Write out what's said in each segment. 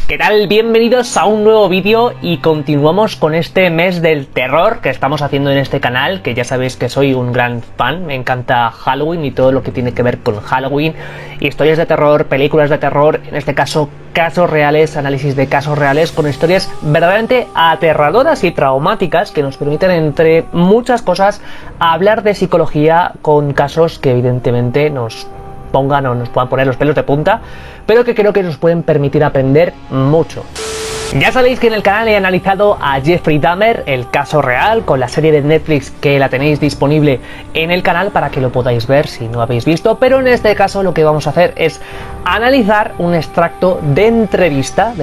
¿Qué tal? Bienvenidos a un nuevo vídeo y continuamos con este mes del terror que estamos haciendo en este canal, que ya sabéis que soy un gran fan, me encanta Halloween y todo lo que tiene que ver con Halloween, historias de terror, películas de terror, en este caso casos reales, análisis de casos reales con historias verdaderamente aterradoras y traumáticas que nos permiten, entre muchas cosas, hablar de psicología con casos que evidentemente nos pongan o nos puedan poner los pelos de punta, pero que creo que nos pueden permitir aprender mucho. Ya sabéis que en el canal he analizado a Jeffrey Dahmer, el caso real, con la serie de Netflix que la tenéis disponible en el canal para que lo podáis ver si no habéis visto, pero en este caso lo que vamos a hacer es analizar un extracto de entrevista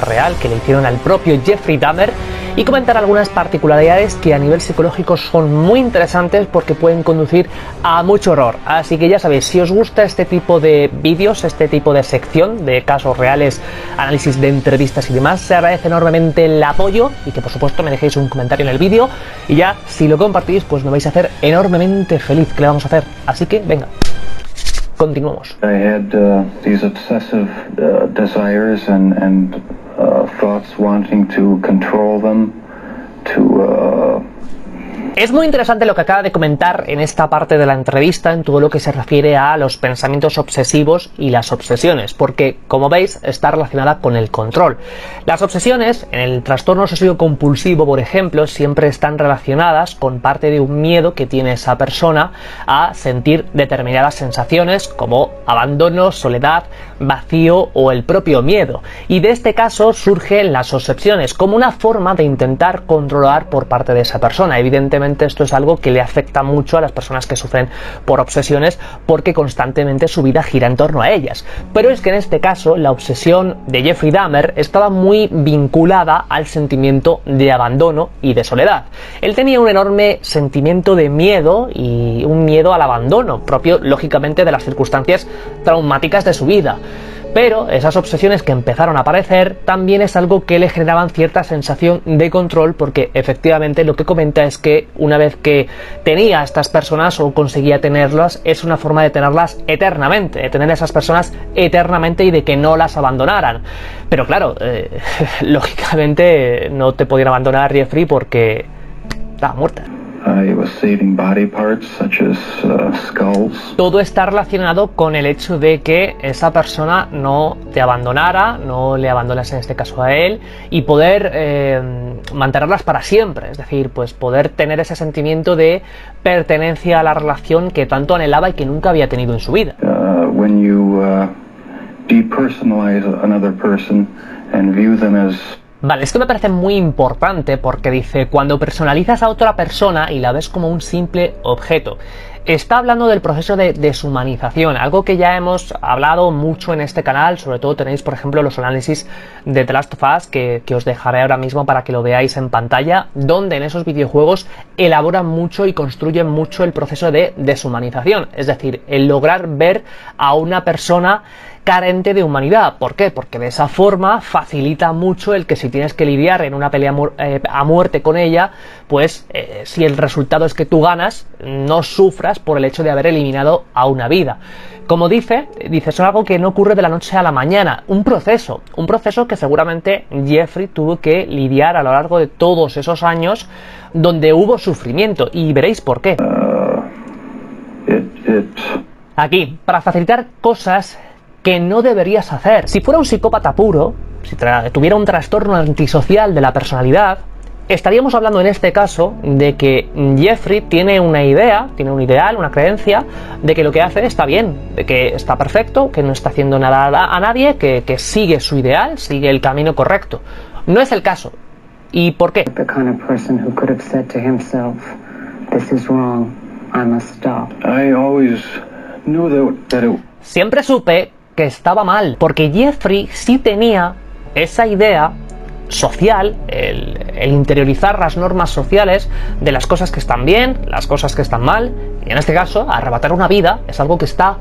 real que le hicieron al propio Jeffrey Dahmer y comentar algunas particularidades que a nivel psicológico son muy interesantes porque pueden conducir a mucho horror. Así que ya sabéis, si os gusta este tipo de vídeos, este tipo de sección de casos reales, análisis de entrevistas y demás, se agradece enormemente el apoyo y que por supuesto me dejéis un comentario en el vídeo, y ya si lo compartís pues me vais a hacer enormemente feliz. ¿Qué le vamos a hacer? Así que venga, continuamos. I had these obsessive desires and thoughts wanting to control them, Es muy interesante lo que acaba de comentar en esta parte de la entrevista en todo lo que se refiere a los pensamientos obsesivos y las obsesiones, porque como veis está relacionada con el control. Las obsesiones en el trastorno obsesivo compulsivo, por ejemplo, siempre están relacionadas con parte de un miedo que tiene esa persona a sentir determinadas sensaciones como abandono, soledad, vacío o el propio miedo. Y de este caso surgen las obsesiones como una forma de intentar controlar por parte de esa persona. Evidentemente esto es algo que le afecta mucho a las personas que sufren por obsesiones porque constantemente su vida gira en torno a ellas. Pero es que en este caso la obsesión de Jeffrey Dahmer estaba muy vinculada al sentimiento de abandono y de soledad. Él tenía un enorme sentimiento de miedo y un miedo al abandono, propio lógicamente de las circunstancias traumáticas de su vida. Pero esas obsesiones que empezaron a aparecer también es algo que le generaban cierta sensación de control, porque efectivamente lo que comenta es que una vez que tenía a estas personas o conseguía tenerlas, es una forma de tenerlas eternamente, de tener a esas personas eternamente y de que no las abandonaran. Pero claro, lógicamente no te podían abandonar, Jeffrey, porque estaba muerta. I was saving body parts such as skulls. Todo está relacionado con el hecho de que esa persona no te abandonara, no le abandonas en este caso a él, y poder mantenerlas para siempre, es decir, pues poder tener ese sentimiento de pertenencia a la relación que tanto anhelaba y que nunca había tenido en su vida. When you depersonalize another person and view them as... Vale, esto me parece muy importante porque dice, cuando personalizas a otra persona y la ves como un simple objeto. Está hablando del proceso de deshumanización, algo que ya hemos hablado mucho en este canal. Sobre todo tenéis, por ejemplo, los análisis de The Last of Us que os dejaré ahora mismo para que lo veáis en pantalla, donde en esos videojuegos elaboran mucho y construyen mucho el proceso de deshumanización, es decir, el lograr ver a una persona carente de humanidad. ¿Por qué? Porque de esa forma facilita mucho el que si tienes que lidiar en una pelea a muerte con ella, pues si el resultado es que tú ganas, no sufras por el hecho de haber eliminado a una vida. Como dice, es algo que no ocurre de la noche a la mañana, un proceso que seguramente Jeffrey tuvo que lidiar a lo largo de todos esos años donde hubo sufrimiento, y veréis por qué. Aquí, para facilitar cosas que no deberías hacer. Si fuera un psicópata puro, si tuviera un trastorno antisocial de la personalidad, estaríamos hablando en este caso de que Jeffrey tiene una idea, tiene un ideal, una creencia de que lo que hace está bien, de que está perfecto, que no está haciendo nada a nadie, que sigue su ideal, sigue el camino correcto. No es el caso. ¿Y por qué? The kind of person who could have said to himself, "This is wrong, I must stop." I always knew that it... Siempre supe que estaba mal, porque Jeffrey sí tenía esa idea social, el interiorizar las normas sociales de las cosas que están bien, las cosas que están mal, y en este caso, arrebatar una vida es algo que está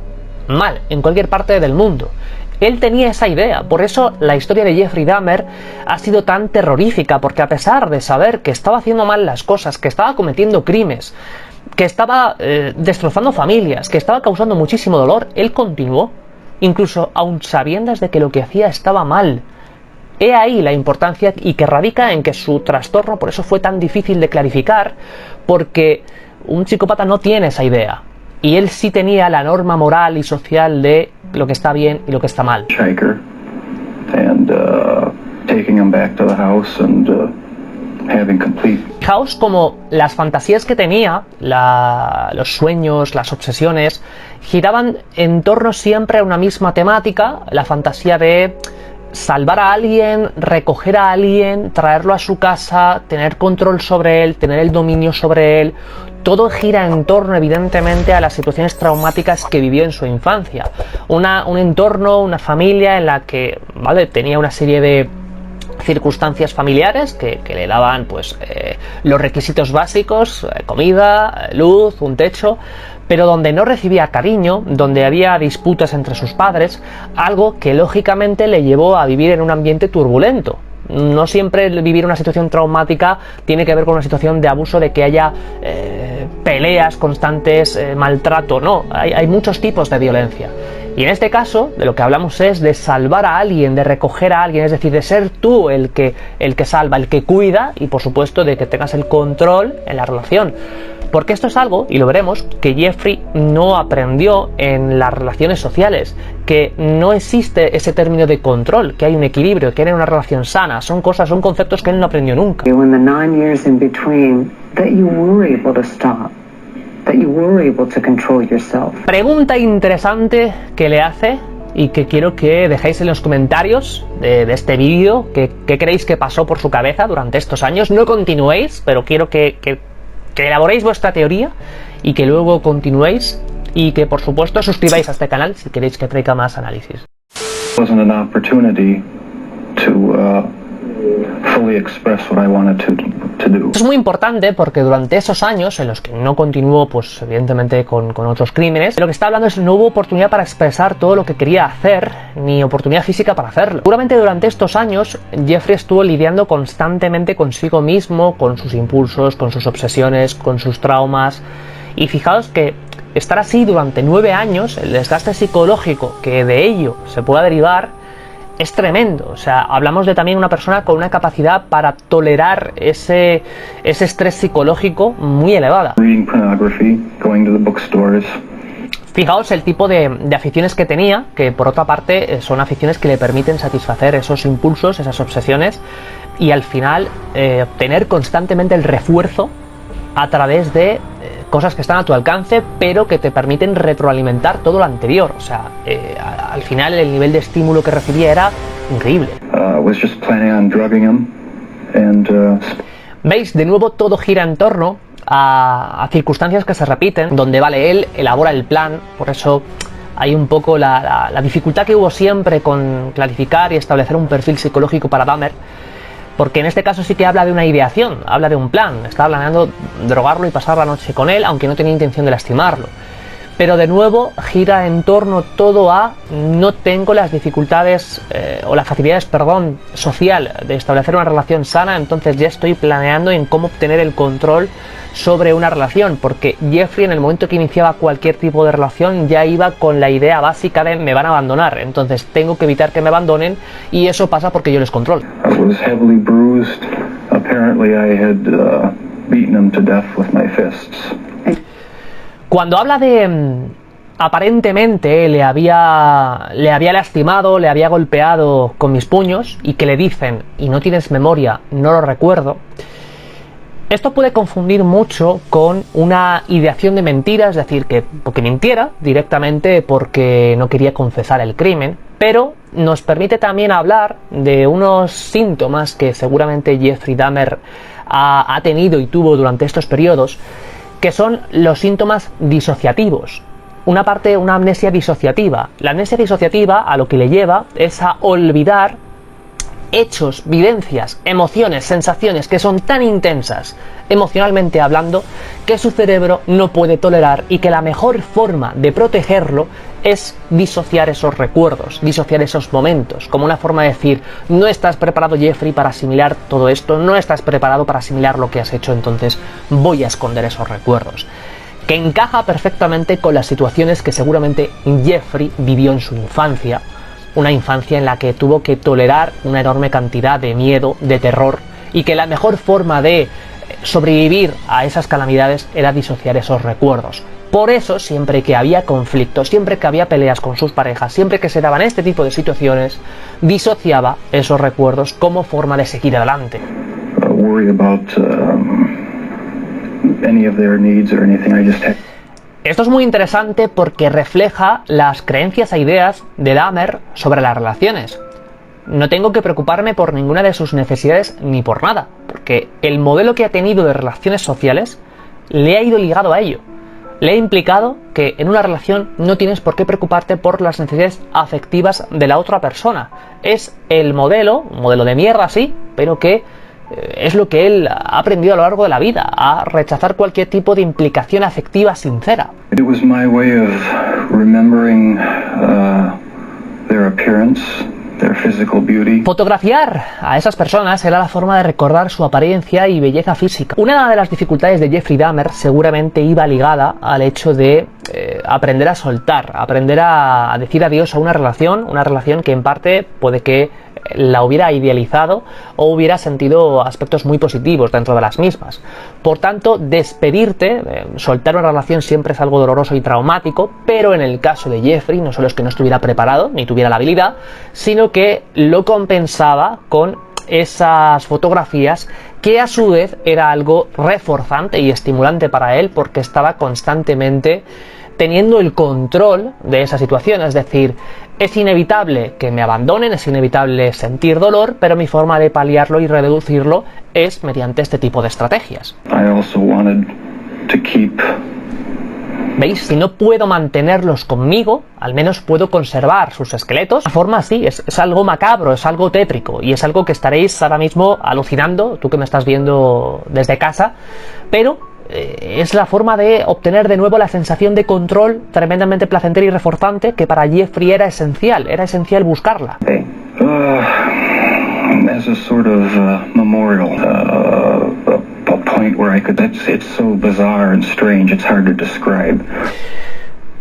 mal en cualquier parte del mundo. Él tenía esa idea, por eso la historia de Jeffrey Dahmer ha sido tan terrorífica, porque a pesar de saber que estaba haciendo mal las cosas, que estaba cometiendo crímenes, que estaba destrozando familias, que estaba causando muchísimo dolor, él continuó, incluso aun sabiendas de que lo que hacía estaba mal. He ahí la importancia y que radica en que su trastorno, por eso fue tan difícil de clarificar, porque un psicópata no tiene esa idea. Y él sí tenía la norma moral y social de lo que está bien y lo que está mal. Shaker and taking him back to the house and having complete. Fijaos como las fantasías que tenía, los sueños, las obsesiones, giraban en torno siempre a una misma temática, la fantasía de salvar a alguien, recoger a alguien, traerlo a su casa, tener control sobre él, tener el dominio sobre él. Todo gira en torno, evidentemente, a las situaciones traumáticas que vivió en su infancia. Un entorno, una familia en la que, ¿vale?, tenía una serie de circunstancias familiares que le daban pues los requisitos básicos, comida, luz, un techo, pero donde no recibía cariño, donde había disputas entre sus padres, algo que lógicamente le llevó a vivir en un ambiente turbulento. No siempre vivir una situación traumática tiene que ver con una situación de abuso, de que haya peleas constantes, maltrato, no, hay muchos tipos de violencia. Y en este caso, de lo que hablamos es de salvar a alguien, de recoger a alguien, es decir, de ser tú el que salva, el que cuida, y por supuesto de que tengas el control en la relación. Porque esto es algo, y lo veremos, que Jeffrey no aprendió en las relaciones sociales, que no existe ese término de control, que hay un equilibrio, que hay una relación sana. Son conceptos que él no aprendió nunca. In the 9 years in between, that you were able to stop. That you were able to control yourself. Pregunta interesante que le hace y que quiero que dejéis en los comentarios de este vídeo, qué creéis que pasó por su cabeza durante estos años. No continuéis, pero quiero que elaboréis vuestra teoría y que luego continuéis, y que por supuesto suscribáis a este canal si queréis que traiga más análisis. Wasn't an opportunity to fully express what I wanted to do. Es muy importante porque durante esos años en los que no continuó, pues evidentemente con otros crímenes, lo que está hablando es no hubo oportunidad para expresar todo lo que quería hacer, ni oportunidad física para hacerlo. Seguramente durante estos años Jeffrey estuvo lidiando constantemente consigo mismo, con sus impulsos, con sus obsesiones, con sus traumas, y fijaos que estar así durante 9 años, el desgaste psicológico que de ello se pueda derivar, es tremendo. O sea, hablamos de también una persona con una capacidad para tolerar ese estrés psicológico muy elevada. Reading pornography, going to the bookstores. Fijaos el tipo de aficiones que tenía, que por otra parte son aficiones que le permiten satisfacer esos impulsos, esas obsesiones, y al final obtener constantemente el refuerzo a través de cosas que están a tu alcance, pero que te permiten retroalimentar todo lo anterior. O sea, al final el nivel de estímulo que recibía era increíble. Was just planning on drugging him and, ¿Veis? De nuevo todo gira en torno a circunstancias que se repiten, donde vale, él elabora el plan. Por eso hay un poco la dificultad que hubo siempre con clarificar y establecer un perfil psicológico para Dahmer, porque en este caso sí que habla de una ideación, habla de un plan. Estaba planeando drogarlo y pasar la noche con él, aunque no tenía intención de lastimarlo. Pero de nuevo gira en torno todo a no tengo las dificultades o las facilidades, perdón, social de establecer una relación sana, entonces ya estoy planeando en cómo obtener el control sobre una relación, porque Jeffrey en el momento que iniciaba cualquier tipo de relación ya iba con la idea básica de me van a abandonar, entonces tengo que evitar que me abandonen, y eso pasa porque yo les controlo. I was heavily bruised. Apparently I had beaten him to death with my fists. Cuando habla de aparentemente le había lastimado, le había golpeado con mis puños, y que le dicen, y no tienes memoria, no lo recuerdo, esto puede confundir mucho con una ideación de mentiras, es decir, que porque mintiera directamente porque no quería confesar el crimen, pero nos permite también hablar de unos síntomas que seguramente Jeffrey Dahmer ha tenido y tuvo durante estos periodos, que son los síntomas disociativos. Una amnesia disociativa. La amnesia disociativa a lo que le lleva es a olvidar hechos, vivencias, emociones, sensaciones que son tan intensas, emocionalmente hablando, que su cerebro no puede tolerar, y que la mejor forma de protegerlo es disociar esos recuerdos, disociar esos momentos, como una forma de decir, no estás preparado, Jeffrey, para asimilar todo esto, no estás preparado para asimilar lo que has hecho, entonces voy a esconder esos recuerdos. Que encaja perfectamente con las situaciones que seguramente Jeffrey vivió en su infancia, una infancia en la que tuvo que tolerar una enorme cantidad de miedo, de terror, y que la mejor forma de sobrevivir a esas calamidades era disociar esos recuerdos. Por eso, siempre que había conflictos, siempre que había peleas con sus parejas, siempre que se daban este tipo de situaciones, disociaba esos recuerdos como forma de seguir adelante. Worry about any of their needs or anything. I just had... Esto es muy interesante porque refleja las creencias e ideas de Dahmer sobre las relaciones. No tengo que preocuparme por ninguna de sus necesidades ni por nada, porque el modelo que ha tenido de relaciones sociales le ha ido ligado a ello. Le ha implicado que en una relación no tienes por qué preocuparte por las necesidades afectivas de la otra persona. Es el modelo, un modelo de mierda, sí, pero que es lo que él ha aprendido a lo largo de la vida, a rechazar cualquier tipo de implicación afectiva sincera. It was my way of remembering their appearance, their physical beauty. Fotografiar a esas personas era la forma de recordar su apariencia y belleza física. Una de las dificultades de Jeffrey Dahmer seguramente iba ligada al hecho de aprender a soltar, aprender a decir adiós a una relación que en parte puede que la hubiera idealizado o hubiera sentido aspectos muy positivos dentro de las mismas. Por tanto, despedirte, soltar una relación siempre es algo doloroso y traumático, pero en el caso de Jeffrey no solo es que no estuviera preparado ni tuviera la habilidad, sino que lo compensaba con esas fotografías, que a su vez era algo reforzante y estimulante para él, porque estaba constantemente teniendo el control de esa situación. Es decir, es inevitable que me abandonen, es inevitable sentir dolor, pero mi forma de paliarlo y reducirlo es mediante este tipo de estrategias. I also wanted to keep... ¿Veis? Si no puedo mantenerlos conmigo, al menos puedo conservar sus esqueletos. La forma así es algo macabro, es algo tétrico, y es algo que estaréis ahora mismo alucinando, tú que me estás viendo desde casa, pero es la forma de obtener de nuevo la sensación de control tremendamente placentera y reforzante que para Jeffrey era esencial buscarla. As a sort of memorial, a point where I could... It's so bizarre and strange, it's hard to describe.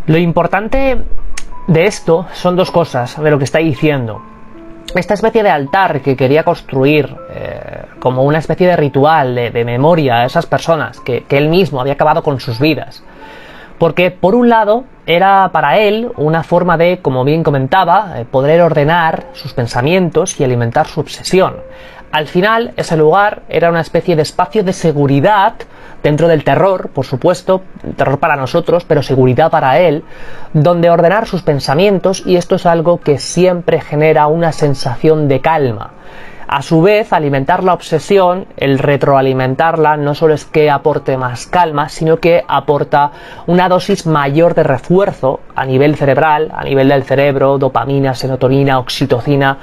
Lo importante de esto son dos cosas, de lo que está diciendo. Esta especie de altar que quería construir como una especie de ritual de memoria a esas personas que él mismo había acabado con sus vidas. Porque por un lado era para él una forma de, como bien comentaba, poder ordenar sus pensamientos y alimentar su obsesión. Al final ese lugar era una especie de espacio de seguridad dentro del terror, por supuesto, terror para nosotros, pero seguridad para él, donde ordenar sus pensamientos, y esto es algo que siempre genera una sensación de calma. A su vez, alimentar la obsesión, el retroalimentarla, no solo es que aporte más calma, sino que aporta una dosis mayor de refuerzo a nivel cerebral, a nivel del cerebro, dopamina, serotonina, oxitocina.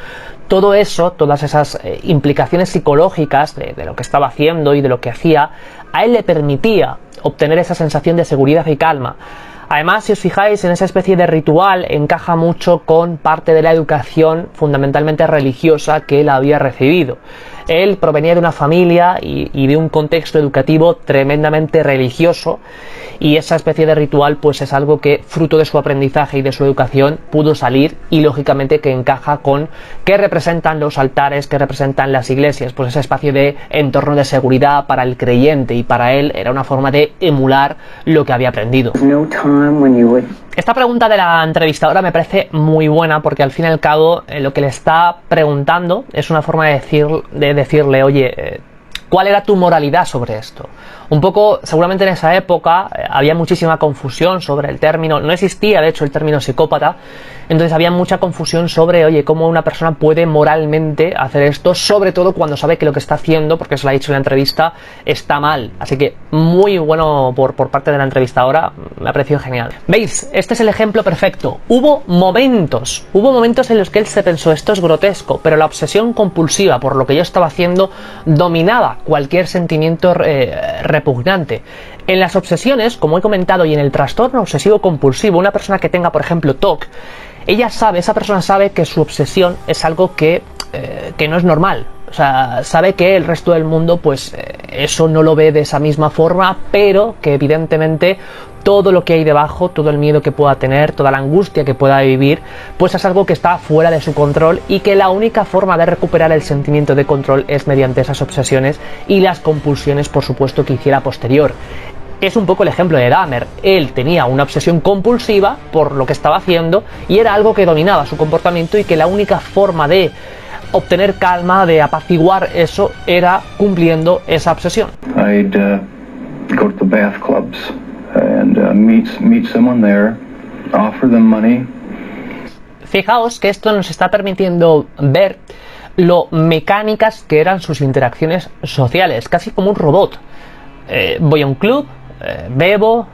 Todo eso, todas esas implicaciones psicológicas de lo que estaba haciendo y de lo que hacía, a él le permitía obtener esa sensación de seguridad y calma. Además, si os fijáis en esa especie de ritual, encaja mucho con parte de la educación fundamentalmente religiosa que él había recibido. Él provenía de una familia y de un contexto educativo tremendamente religioso, y esa especie de ritual pues es algo que, fruto de su aprendizaje y de su educación, pudo salir, y lógicamente que encaja con qué representan los altares, qué representan las iglesias, pues ese espacio de entorno de seguridad para el creyente, y para él era una forma de emular lo que había aprendido. Esta pregunta de la entrevistadora me parece muy buena, porque al fin y al cabo lo que le está preguntando es una forma de decirle, oye, ¿cuál era tu moralidad sobre esto? Un poco, seguramente en esa época había muchísima confusión sobre el término, no existía de hecho el término psicópata, entonces había mucha confusión sobre, oye, cómo una persona puede moralmente hacer esto, sobre todo cuando sabe que lo que está haciendo, porque eso lo ha dicho en la entrevista, está mal. Así que muy bueno por parte de la entrevistadora, me ha parecido genial. ¿Veis? Este es el ejemplo perfecto. Hubo momentos en los que él se pensó, esto es grotesco, pero la obsesión compulsiva por lo que yo estaba haciendo dominaba cualquier sentimiento repugnante. En las obsesiones, como he comentado, y en el trastorno obsesivo compulsivo, una persona que tenga, por ejemplo, TOC, esa persona sabe que su obsesión es algo que no es normal. O sea, sabe que el resto del mundo pues eso no lo ve de esa misma forma, pero que evidentemente todo lo que hay debajo, todo el miedo que pueda tener, toda la angustia que pueda vivir, pues es algo que está fuera de su control y que la única forma de recuperar el sentimiento de control es mediante esas obsesiones y las compulsiones, por supuesto, que hiciera posterior. Es un poco el ejemplo de Dahmer. Él tenía una obsesión compulsiva por lo que estaba haciendo y era algo que dominaba su comportamiento y que la única forma de obtener calma, de apaciguar eso, era cumpliendo esa obsesión. I'd go to the bath clubs and meet someone there, offer them money. Fijaos que esto nos está permitiendo ver lo mecánicas que eran sus interacciones sociales, casi como un robot. Voy a un club, bebo,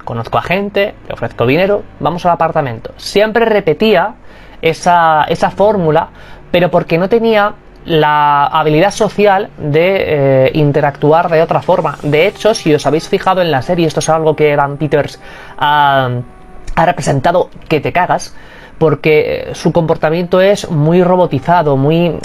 conozco a gente, le ofrezco dinero, vamos al apartamento. Siempre repetía esa fórmula, pero porque no tenía la habilidad social de interactuar de otra forma. De hecho, si os habéis fijado en la serie, esto es algo que Evan Peters ha representado que te cagas, porque su comportamiento es muy robotizado, muy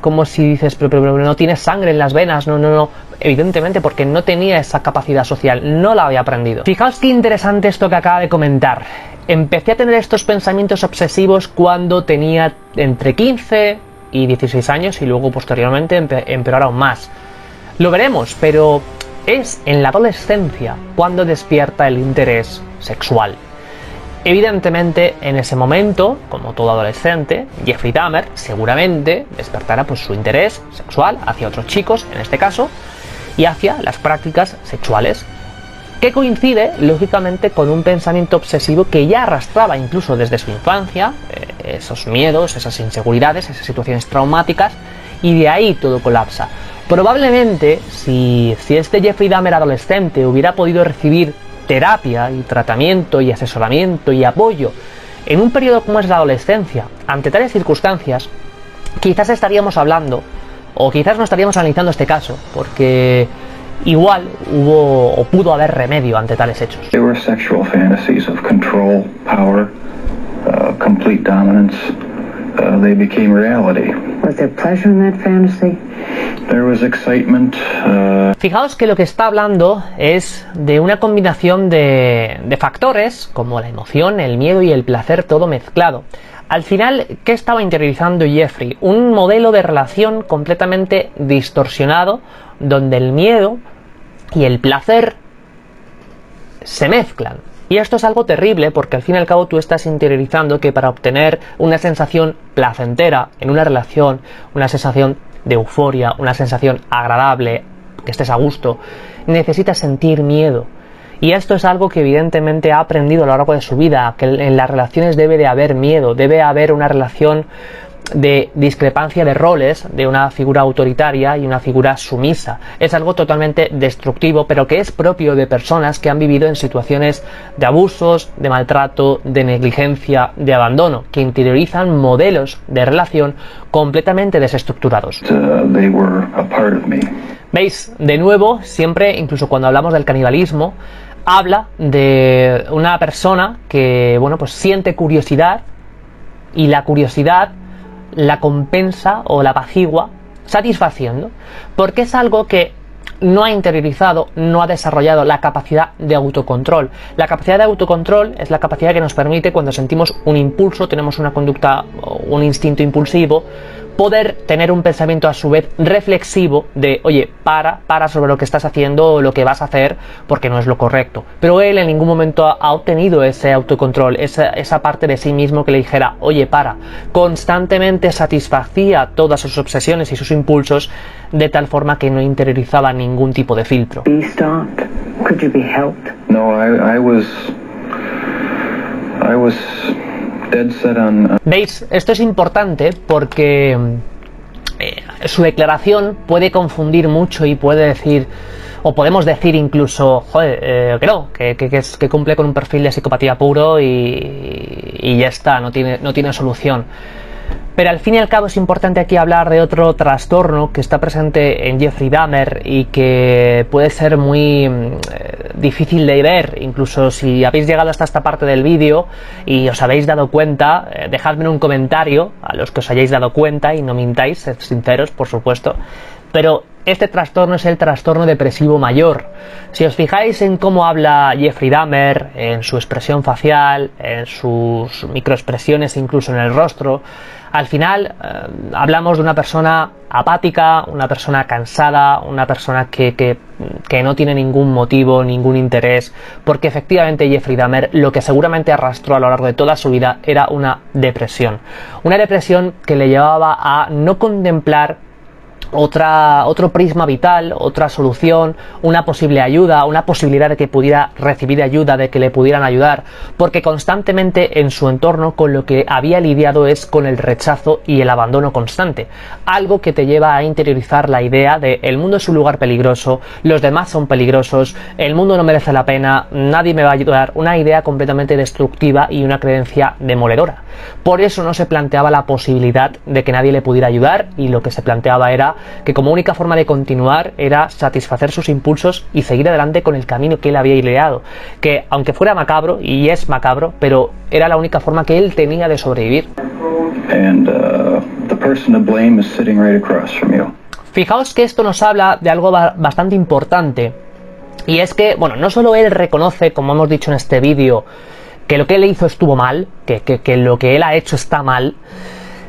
como si dices, pero no tiene sangre en las venas, no, evidentemente porque no tenía esa capacidad social, no la había aprendido. Fijaos qué interesante esto que acaba de comentar. Empecé a tener estos pensamientos obsesivos cuando tenía entre 15 y 16 años y luego posteriormente empeoró aún más. Lo veremos, pero es en la adolescencia cuando despierta el interés sexual. Evidentemente, en ese momento, como todo adolescente, Jeffrey Dahmer seguramente despertará pues su interés sexual hacia otros chicos, en este caso, y hacia las prácticas sexuales, que coincide, lógicamente, con un pensamiento obsesivo que ya arrastraba incluso desde su infancia, esos miedos, esas inseguridades, esas situaciones traumáticas, y de ahí todo colapsa. Probablemente, si este Jeffrey Dahmer adolescente hubiera podido recibir terapia y tratamiento y asesoramiento y apoyo en un periodo como es la adolescencia, ante tales circunstancias, quizás estaríamos hablando, o quizás no estaríamos analizando este caso, porque igual hubo o pudo haber remedio ante tales hechos. They were sexual fantasies of control, power, complete dominance. They became reality. Was there pleasure in that fantasy? There was excitement. Fijaos que lo que está hablando es de una combinación de factores como la emoción, el miedo y el placer, todo mezclado. Al final, ¿qué estaba interiorizando Jeffrey? Un modelo de relación completamente distorsionado, donde el miedo y el placer se mezclan. Y esto es algo terrible porque al fin y al cabo tú estás interiorizando que para obtener una sensación placentera en una relación, una sensación de euforia, una sensación agradable, que estés a gusto, necesitas sentir miedo. Y esto es algo que evidentemente ha aprendido a lo largo de su vida, que en las relaciones debe de haber miedo, debe haber una relación de discrepancia de roles, de una figura autoritaria y una figura sumisa. Es algo totalmente destructivo, pero que es propio de personas que han vivido en situaciones de abusos, de maltrato, de negligencia, de abandono, que interiorizan modelos de relación completamente desestructurados. They were a part of me. ¿Veis? De nuevo, siempre, incluso cuando hablamos del canibalismo, habla de una persona que, bueno, pues siente curiosidad y la curiosidad la compensa o la apacigua satisfaciendo, porque es algo que no ha interiorizado, no ha desarrollado la capacidad de autocontrol. La capacidad de autocontrol es la capacidad que nos permite, cuando sentimos un impulso, tenemos una conducta o un instinto impulsivo, poder tener un pensamiento a su vez reflexivo de, oye, para sobre lo que estás haciendo o lo que vas a hacer porque no es lo correcto. Pero él en ningún momento ha obtenido ese autocontrol, esa parte de sí mismo que le dijera, oye, para. Constantemente satisfacía todas sus obsesiones y sus impulsos de tal forma que no interiorizaba ningún tipo de filtro. Be stopped. Could you be helped? No, I was dead set on. ¿Veis? Esto es importante porque su declaración puede confundir mucho y puede decir, o podemos decir incluso, joder, que cumple con un perfil de psicopatía puro y ya está, no tiene solución. Pero al fin y al cabo es importante aquí hablar de otro trastorno que está presente en Jeffrey Dahmer y que puede ser muy difícil de ver. Incluso si habéis llegado hasta esta parte del vídeo y os habéis dado cuenta, dejadme un comentario a los que os hayáis dado cuenta y no mintáis, sed sinceros, por supuesto, pero este trastorno es el trastorno depresivo mayor. Si os fijáis en cómo habla Jeffrey Dahmer, en su expresión facial, en sus microexpresiones incluso en el rostro, al final hablamos de una persona apática, una persona cansada, una persona que no tiene ningún motivo, ningún interés, porque efectivamente Jeffrey Dahmer lo que seguramente arrastró a lo largo de toda su vida era una depresión que le llevaba a no contemplar otro prisma vital, otra solución, una posible ayuda, una posibilidad de que pudiera recibir ayuda, de que le pudieran ayudar, porque constantemente en su entorno con lo que había lidiado es con el rechazo y el abandono constante, algo que te lleva a interiorizar la idea de el mundo es un lugar peligroso, los demás son peligrosos, el mundo no merece la pena, nadie me va a ayudar, una idea completamente destructiva y una creencia demoledora. Por eso no se planteaba la posibilidad de que nadie le pudiera ayudar, y lo que se planteaba era que como única forma de continuar era satisfacer sus impulsos y seguir adelante con el camino que él había ideado, que aunque fuera macabro, y es macabro, pero era la única forma que él tenía de sobrevivir. Fijaos que esto nos habla de algo bastante importante, y es que, bueno, no solo él reconoce, como hemos dicho en este vídeo, que lo que él hizo estuvo mal, que lo que él ha hecho está mal,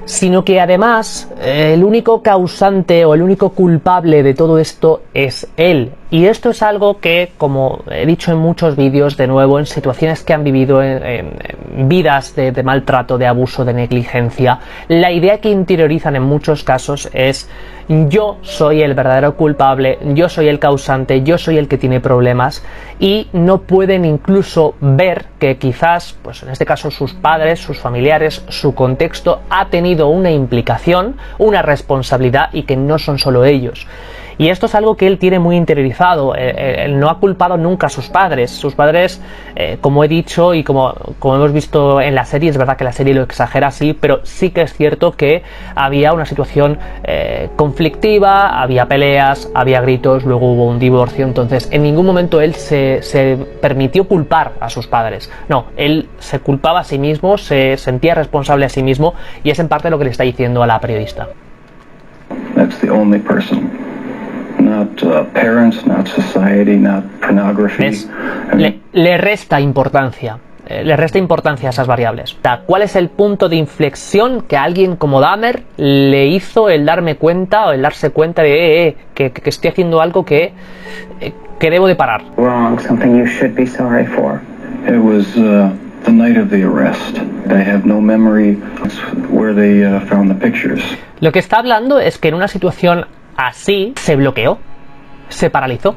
sino que además el único causante o el único culpable de todo esto es él. Y esto es algo que, como he dicho en muchos vídeos, de nuevo, en situaciones que han vivido, en vidas de maltrato, de abuso, de negligencia, la idea que interiorizan en muchos casos es: yo soy el verdadero culpable, yo soy el causante, yo soy el que tiene problemas, y no pueden incluso ver que quizás, pues en este caso, sus padres, sus familiares, su contexto ha tenido una implicación, una responsabilidad, y que no son solo ellos. Y esto es algo que él tiene muy interiorizado. Él no ha culpado nunca a sus padres. Sus padres, como he dicho y como hemos visto en la serie, es verdad que la serie lo exagera así, pero sí que es cierto que había una situación conflictiva, había peleas, había gritos, luego hubo un divorcio. Entonces en ningún momento él se permitió culpar a sus padres. No, él se culpaba a sí mismo, se sentía responsable a sí mismo, y es en parte lo que le está diciendo a la periodista. That's the only person. Not parents, not society, not pornography. Le resta importancia. Le resta importancia a esas variables. ¿Cuál es el punto de inflexión que a alguien como Dahmer le hizo el darme cuenta, o el darse cuenta de que estoy haciendo algo que debo de parar? Wrong, something you should be sorry for. It was the night of the arrest. I have no memory where they found the pictures. Lo que está hablando es que en una situación así se bloqueó, se paralizó.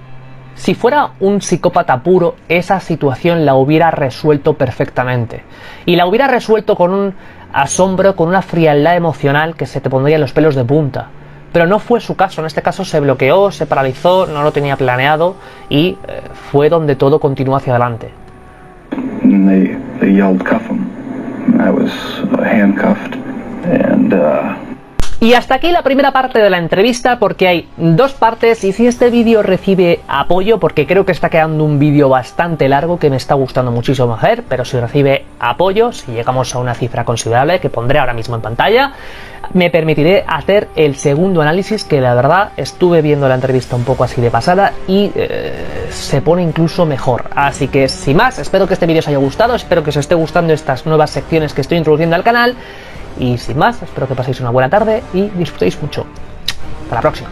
Si fuera un psicópata puro, esa situación la hubiera resuelto perfectamente, y la hubiera resuelto con un asombro, con una frialdad emocional que se te pondría los pelos de punta. Pero no fue su caso. En este caso se bloqueó, se paralizó, no lo tenía planeado, y fue donde todo continuó hacia adelante. They yelled, "Cuff him." I was handcuffed, and Y hasta aquí la primera parte de la entrevista, porque hay dos partes, y si este vídeo recibe apoyo, porque creo que está quedando un vídeo bastante largo que me está gustando muchísimo hacer, pero si recibe apoyo, si llegamos a una cifra considerable que pondré ahora mismo en pantalla, me permitiré hacer el segundo análisis, que la verdad estuve viendo la entrevista un poco así de pasada y se pone incluso mejor. Así que sin más, espero que este vídeo os haya gustado, espero que os esté gustando estas nuevas secciones que estoy introduciendo al canal. Y sin más, espero que paséis una buena tarde y disfrutéis mucho. Hasta la próxima.